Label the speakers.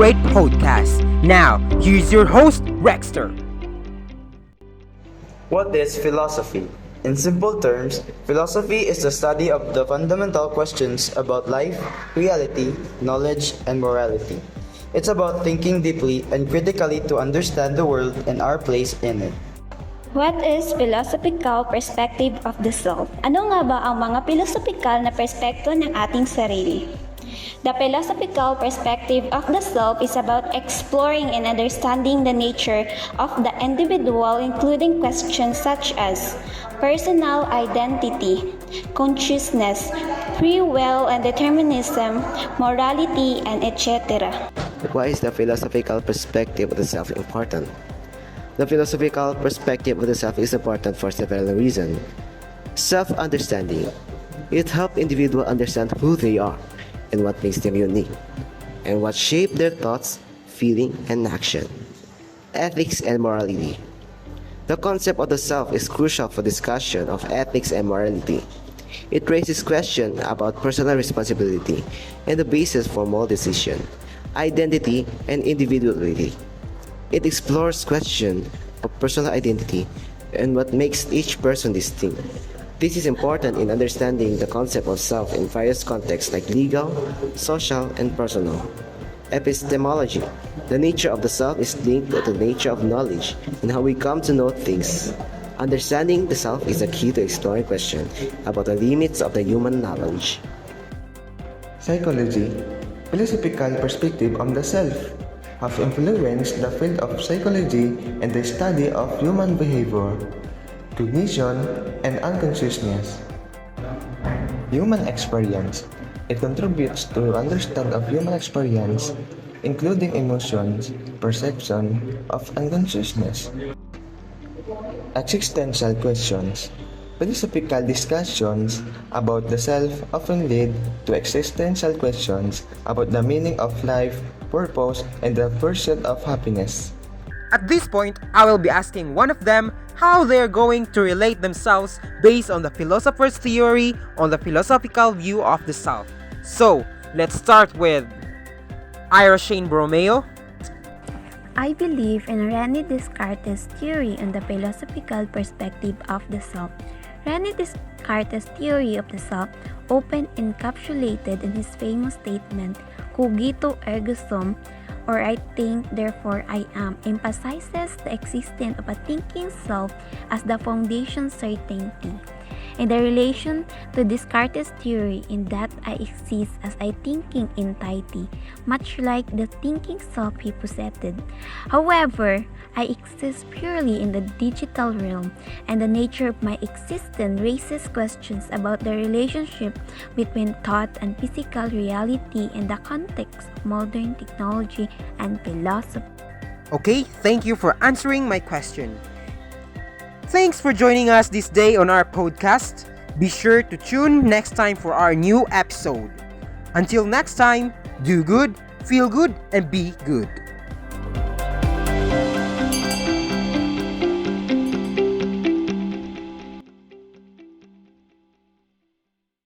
Speaker 1: great podcast. Now, here's your host, Rexter.
Speaker 2: What is philosophy? In simple terms, philosophy is the study of the fundamental questions about life, reality, knowledge, and morality. It's about thinking deeply and critically to understand the world and our place in it.
Speaker 3: What is philosophical perspective of the self? Ano nga ba ang mga philosophical na perspekto ng ating sarili? The philosophical perspective of the self is about exploring and understanding the nature of the individual, including questions such as personal identity, consciousness, free will and determinism, morality, and etc.
Speaker 4: Why is the philosophical perspective of the self important? The philosophical perspective of the self is important for several reasons. Self-understanding. It helps individuals understand who they are and what makes them unique, and what shape their thoughts, feeling, and action. Ethics and morality. The concept of the self is crucial for discussion of ethics and morality. It raises questions about personal responsibility and the basis for moral decision, identity, and individuality. It explores questions of personal identity and what makes each person distinct. This is important in understanding the concept of self in various contexts like legal, social, and personal. Epistemology. The nature of the self is linked to the nature of knowledge and how we come to know things. Understanding the self is the key to exploring questions about the limits of the human knowledge.
Speaker 5: Psychology. Philosophical perspective on the self have influenced the field of psychology and the study of human behavior, cognition, and unconsciousness. Human experience. It contributes to understand of human experience, including emotions, perception of unconsciousness. Existential questions. Philosophical discussions about the self often lead to existential questions about the meaning of life, purpose, and the pursuit of happiness.
Speaker 1: At this point, I will be asking one of them how they're going to relate themselves based on the philosopher's theory on the philosophical view of the self. So, let's start with Ira Shane Bromeo.
Speaker 3: I believe in René Descartes' theory on the philosophical perspective of the self. René Descartes' theory of the self, often encapsulated in his famous statement, cogito ergo sum, or I think, therefore I am, emphasizes the existence of a thinking self as the foundation certainty. In the relation to Descartes' theory in that I exist as a thinking entity, much like the thinking self he possessed. However, I exist purely in the digital realm, and the nature of my existence raises questions about the relationship between thought and physical reality in the context of modern technology and philosophy.
Speaker 1: Okay, thank you for answering my question. Thanks for joining us this day on our podcast. Be sure to tune next time for our new episode. Until next time, do good, feel good, and be good.